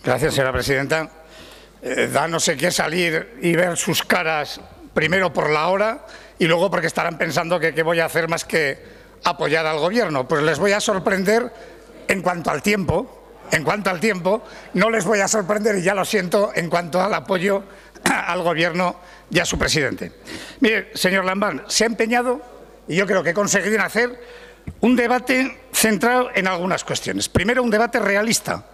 Gracias, señora presidenta. Da no sé qué salir y ver sus caras, primero por la hora y luego porque estarán pensando que qué voy a hacer más que apoyar al Gobierno. Pues les voy a sorprender en cuanto al tiempo. No les voy a sorprender, y ya lo siento, en cuanto al apoyo al Gobierno y a su presidente. Mire, señor Lambán, se ha empeñado, y yo creo que conseguirán hacer, un debate centrado en algunas cuestiones. Primero, un debate realista.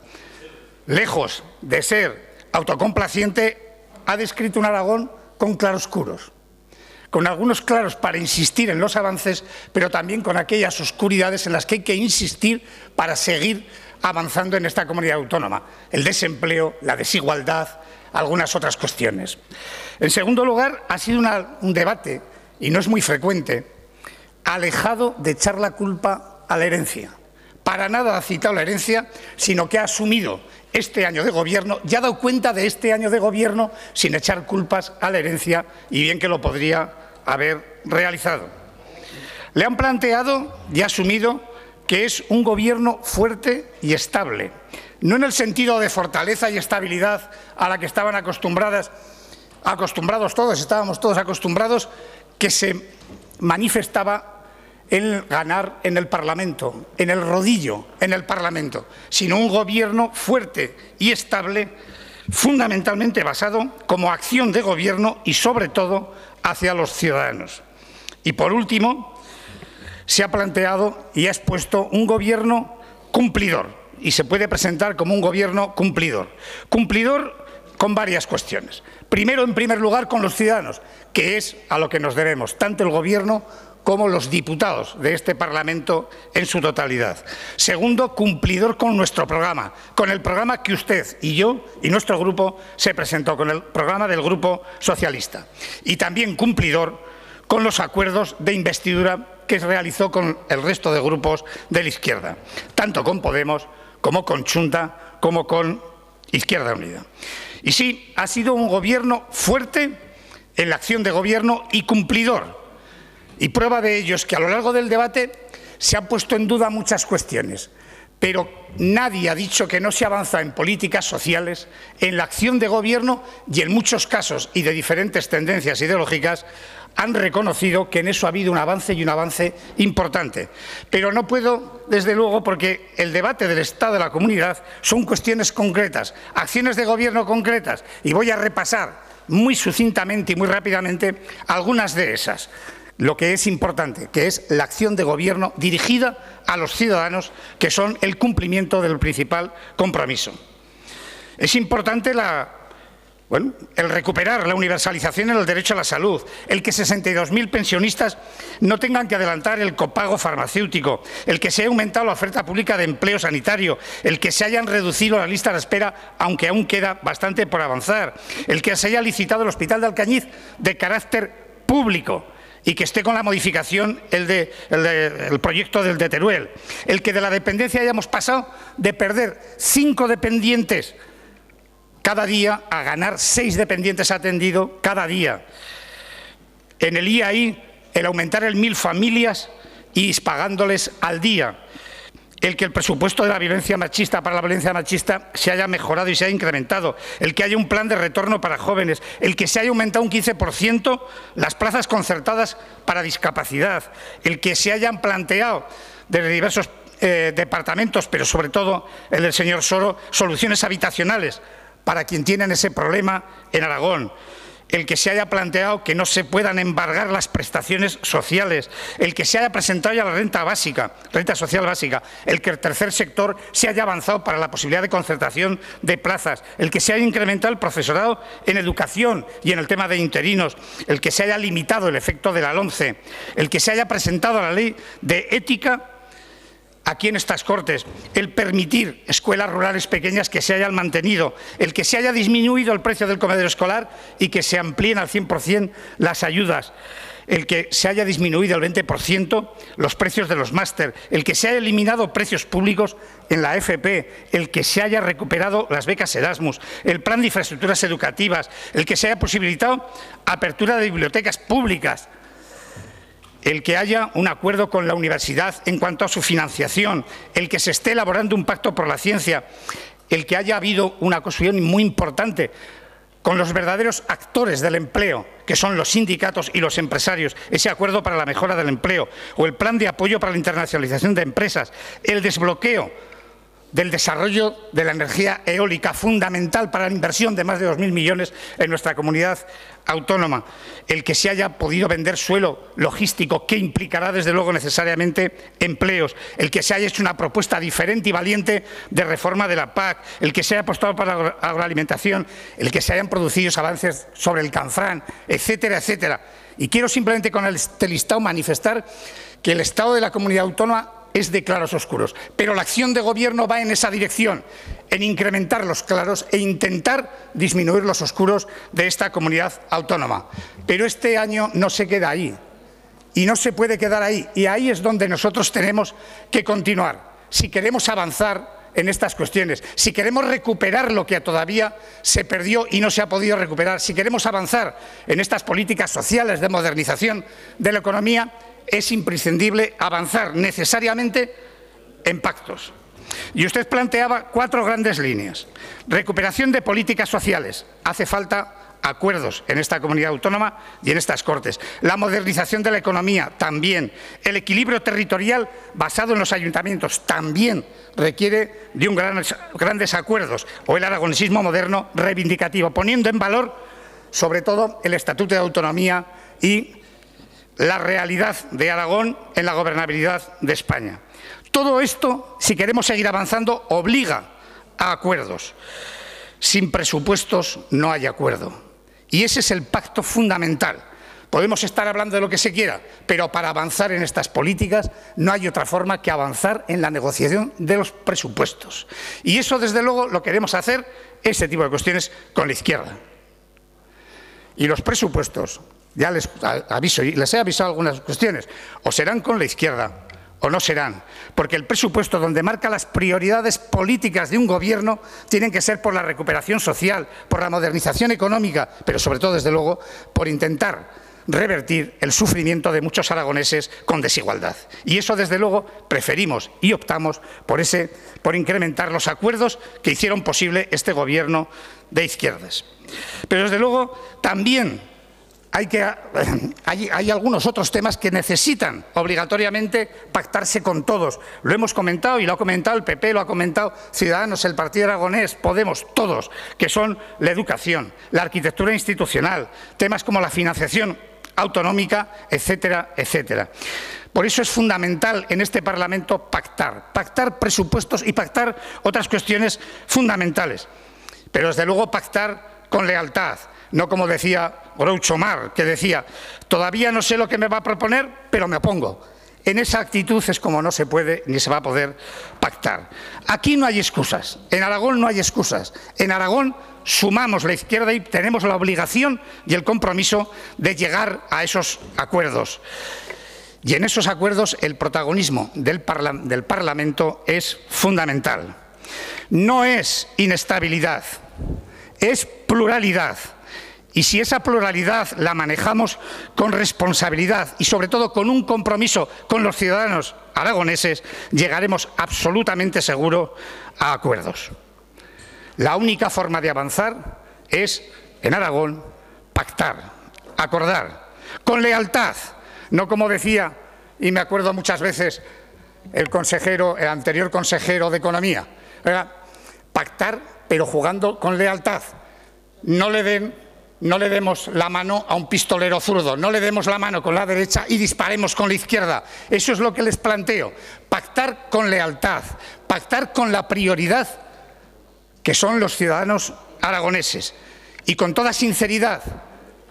Lejos de ser autocomplaciente, ha descrito un Aragón con claroscuros, con algunos claros para insistir en los avances, pero también con aquellas oscuridades en las que hay que insistir para seguir avanzando en esta comunidad autónoma: el desempleo, la desigualdad, algunas otras cuestiones. En segundo lugar, ha sido un debate, y no es muy frecuente, alejado de echar la culpa a la herencia. Para nada ha citado la herencia, sino que ha asumido este año de Gobierno y ha dado cuenta de este año de Gobierno sin echar culpas a la herencia, y bien que lo podría haber realizado. Le han planteado y ha asumido que es un Gobierno fuerte y estable, no en el sentido de fortaleza y estabilidad a la que estaban acostumbrados todos, estábamos todos acostumbrados, que se manifestaba en ganar en el Parlamento, en el rodillo en el Parlamento, sino un Gobierno fuerte y estable, fundamentalmente basado como acción de Gobierno y, sobre todo, hacia los ciudadanos. Y, por último, se ha planteado y ha expuesto un Gobierno cumplidor, y se puede presentar como un Gobierno cumplidor. Cumplidor con varias cuestiones. Primero, en primer lugar, con los ciudadanos, que es a lo que nos debemos, tanto el Gobierno como los diputados de este Parlamento en su totalidad. Segundo, cumplidor con nuestro programa, con el programa que usted y yo y nuestro grupo se presentó, con el programa del Grupo Socialista. Y también cumplidor con los acuerdos de investidura que se realizó con el resto de grupos de la izquierda, tanto con Podemos como con Chunta, como con Izquierda Unida. Y sí, ha sido un Gobierno fuerte en la acción de Gobierno y cumplidor. Y prueba de ello es que a lo largo del debate se han puesto en duda muchas cuestiones, pero nadie ha dicho que no se avanza en políticas sociales, en la acción de Gobierno, y en muchos casos, y de diferentes tendencias ideológicas, han reconocido que en eso ha habido un avance, y un avance importante. Pero no puedo, desde luego, porque el debate del Estado de la comunidad son cuestiones concretas, acciones de Gobierno concretas, y voy a repasar muy sucintamente y muy rápidamente algunas de esas. Lo que es importante, que es la acción de Gobierno dirigida a los ciudadanos, que son el cumplimiento del principal compromiso. Es importante el recuperar la universalización en el derecho a la salud, el que 62.000 pensionistas no tengan que adelantar el copago farmacéutico, el que se haya aumentado la oferta pública de empleo sanitario, el que se hayan reducido las listas de espera, aunque aún queda bastante por avanzar, el que se haya licitado el Hospital de Alcañiz de carácter público y que esté con la modificación el proyecto del de Teruel, el que de la dependencia hayamos pasado de perder 5 dependientes cada día a ganar 6 dependientes atendidos cada día. En el IAI, el aumentar el 1.000 familias y pagándoles al día. El que el presupuesto de la violencia machista, para la violencia machista, se haya mejorado y se haya incrementado, el que haya un plan de retorno para jóvenes, el que se haya aumentado un 15% las plazas concertadas para discapacidad, el que se hayan planteado desde diversos departamentos, pero sobre todo el del señor Soro, soluciones habitacionales para quien tienen ese problema en Aragón, el que se haya planteado que no se puedan embargar las prestaciones sociales, el que se haya presentado ya la renta social básica, el que el tercer sector se haya avanzado para la posibilidad de concertación de plazas, el que se haya incrementado el profesorado en educación y en el tema de interinos, el que se haya limitado el efecto de la LOMCE, el que se haya presentado la ley de ética aquí en estas Cortes, el permitir escuelas rurales pequeñas que se hayan mantenido, el que se haya disminuido el precio del comedor escolar y que se amplíen al 100% las ayudas, el que se haya disminuido el 20% los precios de los máster, el que se haya eliminado precios públicos en la FP, el que se haya recuperado las becas Erasmus, el plan de infraestructuras educativas, el que se haya posibilitado apertura de bibliotecas públicas, el que haya un acuerdo con la universidad en cuanto a su financiación, el que se esté elaborando un pacto por la ciencia, el que haya habido una construcción muy importante con los verdaderos actores del empleo, que son los sindicatos y los empresarios, ese acuerdo para la mejora del empleo, o el plan de apoyo para la internacionalización de empresas, el desbloqueo del desarrollo de la energía eólica, fundamental para la inversión de más de 2.000 millones en nuestra comunidad autónoma, el que se haya podido vender suelo logístico, que implicará desde luego necesariamente empleos, el que se haya hecho una propuesta diferente y valiente de reforma de la PAC, el que se haya apostado para la agroalimentación, el que se hayan producido avances sobre el Canfrán, etcétera, etcétera. Y quiero simplemente con este listado manifestar que el estado de la comunidad autónoma es de claros oscuros, pero la acción de gobierno va en esa dirección, en incrementar los claros e intentar disminuir los oscuros de esta comunidad autónoma. Pero este año no se queda ahí y no se puede quedar ahí, y ahí es donde nosotros tenemos que continuar. Si queremos avanzar en estas cuestiones, si queremos recuperar lo que todavía se perdió y no se ha podido recuperar, si queremos avanzar en estas políticas sociales de modernización de la economía, es imprescindible avanzar necesariamente en pactos. Y usted planteaba 4 grandes líneas. Recuperación de políticas sociales. Hace falta acuerdos en esta comunidad autónoma y en estas Cortes. La modernización de la economía también. El equilibrio territorial basado en los ayuntamientos también requiere de grandes acuerdos. O el aragonesismo moderno reivindicativo, poniendo en valor sobre todo el Estatuto de Autonomía y la realidad de Aragón en la gobernabilidad de España. Todo esto, si queremos seguir avanzando, obliga a acuerdos. Sin presupuestos no hay acuerdo. Y ese es el pacto fundamental. Podemos estar hablando de lo que se quiera, pero para avanzar en estas políticas no hay otra forma que avanzar en la negociación de los presupuestos. Y eso, desde luego, lo queremos hacer, ese tipo de cuestiones, con la izquierda. Y los presupuestos, ya les aviso, y les he avisado algunas cuestiones, o serán con la izquierda o no serán, porque el presupuesto donde marca las prioridades políticas de un gobierno tienen que ser por la recuperación social, por la modernización económica, pero sobre todo, desde luego, por intentar revertir el sufrimiento de muchos aragoneses con desigualdad. Y eso, desde luego, preferimos y optamos por incrementar los acuerdos que hicieron posible este gobierno de izquierdas. Pero, desde luego, también hay algunos otros temas que necesitan obligatoriamente pactarse con todos. Lo hemos comentado y lo ha comentado el PP, lo ha comentado Ciudadanos, el Partido Aragonés, Podemos, todos, que son la educación, la arquitectura institucional, temas como la financiación autonómica, etcétera, etcétera. Por eso es fundamental en este Parlamento pactar presupuestos y pactar otras cuestiones fundamentales. Pero, desde luego, pactar con lealtad. No como decía Groucho Marx, que decía, todavía no sé lo que me va a proponer, pero me opongo. En esa actitud es como no se puede ni se va a poder pactar. Aquí no hay excusas, en Aragón no hay excusas. En Aragón sumamos la izquierda y tenemos la obligación y el compromiso de llegar a esos acuerdos. Y en esos acuerdos el protagonismo del Parlamento es fundamental. No es inestabilidad, es pluralidad. Y si esa pluralidad la manejamos con responsabilidad y, sobre todo, con un compromiso con los ciudadanos aragoneses, llegaremos absolutamente seguro a acuerdos. La única forma de avanzar es, en Aragón, pactar, acordar, con lealtad, no como decía, y me acuerdo muchas veces, el anterior consejero de Economía, era pactar, pero jugando con lealtad. No le demos la mano a un pistolero zurdo, no le demos la mano con la derecha y disparemos con la izquierda. Eso es lo que les planteo. Pactar con lealtad, pactar con la prioridad que son los ciudadanos aragoneses. Y con toda sinceridad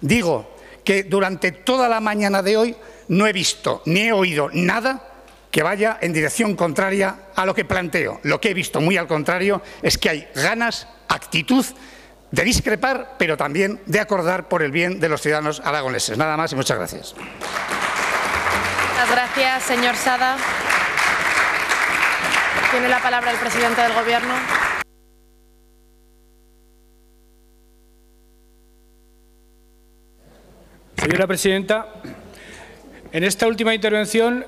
digo que durante toda la mañana de hoy no he visto ni he oído nada que vaya en dirección contraria a lo que planteo. Lo que he visto, muy al contrario, es que hay ganas, actitud de discrepar, pero también de acordar por el bien de los ciudadanos aragoneses. Nada más y muchas gracias. Muchas gracias, señor Sada. Tiene la palabra el presidente del Gobierno. Señora presidenta, en esta última intervención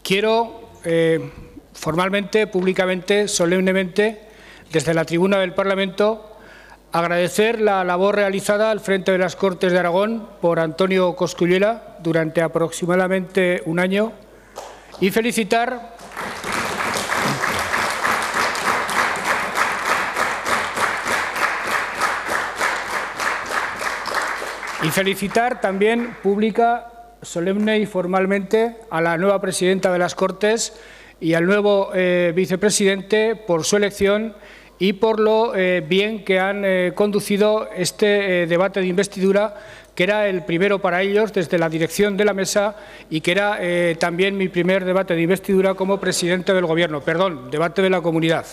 quiero formalmente, públicamente, solemnemente, desde la tribuna del Parlamento, agradecer la labor realizada al frente de las Cortes de Aragón por Antonio Cosculluela durante aproximadamente un año y felicitar también pública, solemne y formalmente a la nueva presidenta de las Cortes y al nuevo vicepresidente por su elección y por lo bien que han conducido este debate de investidura, que era el primero para ellos desde la dirección de la mesa y que era también mi primer debate de investidura como presidente del Gobierno, debate de la comunidad.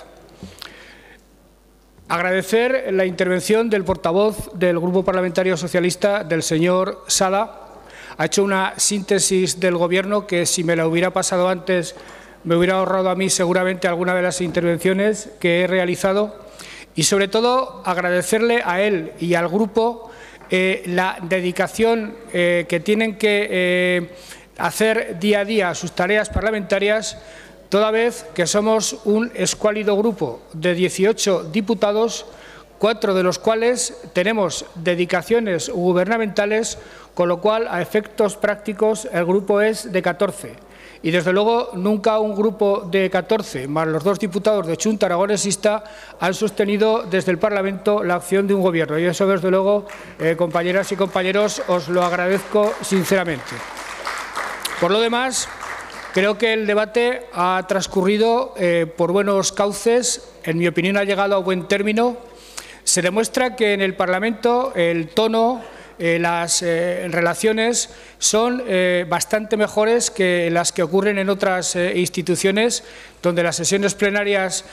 Agradecer la intervención del portavoz del Grupo Parlamentario Socialista, del señor Sada. Ha hecho una síntesis del Gobierno que, si me la hubiera pasado antes, me hubiera ahorrado a mí seguramente alguna de las intervenciones que he realizado. Y, sobre todo, agradecerle a él y al Grupo la dedicación que tienen que hacer día a día a sus tareas parlamentarias, toda vez que somos un escuálido grupo de 18 diputados, 4 de los cuales tenemos dedicaciones gubernamentales, con lo cual, a efectos prácticos, el grupo es de 14. Y, desde luego, nunca un grupo de 14, más los 2 diputados de Chunta Aragonesista, han sostenido desde el Parlamento la acción de un Gobierno. Y eso, desde luego, compañeras y compañeros, os lo agradezco sinceramente. Por lo demás, creo que el debate ha transcurrido por buenos cauces. En mi opinión, ha llegado a buen término. Se demuestra que en el Parlamento el tono, las relaciones son bastante mejores que las que ocurren en otras instituciones, donde las sesiones plenarias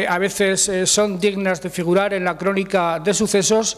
a veces son dignas de figurar en la crónica de sucesos,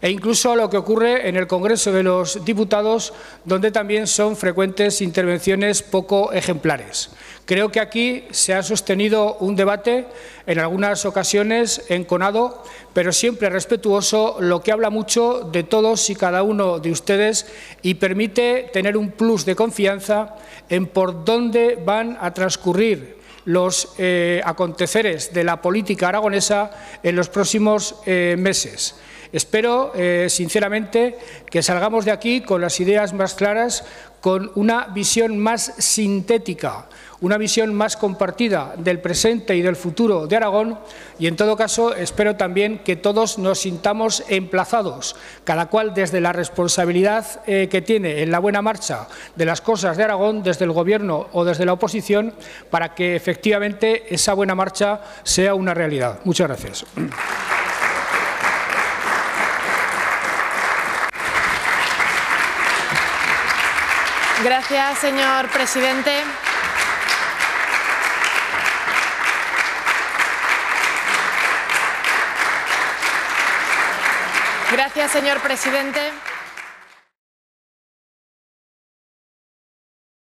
e incluso lo que ocurre en el Congreso de los Diputados, donde también son frecuentes intervenciones poco ejemplares. Creo que aquí se ha sostenido un debate, en algunas ocasiones enconado, pero siempre respetuoso, lo que habla mucho de todos y cada uno de ustedes y permite tener un plus de confianza en por dónde van a transcurrir los aconteceres de la política aragonesa en los próximos meses. Espero, sinceramente, que salgamos de aquí con las ideas más claras, con una visión más sintética, una visión más compartida del presente y del futuro de Aragón y, en todo caso, espero también que todos nos sintamos emplazados, cada cual desde la responsabilidad que tiene en la buena marcha de las cosas de Aragón, desde el Gobierno o desde la oposición, para que efectivamente esa buena marcha sea una realidad. Muchas gracias. Gracias, señor presidente. Gracias, señor presidente.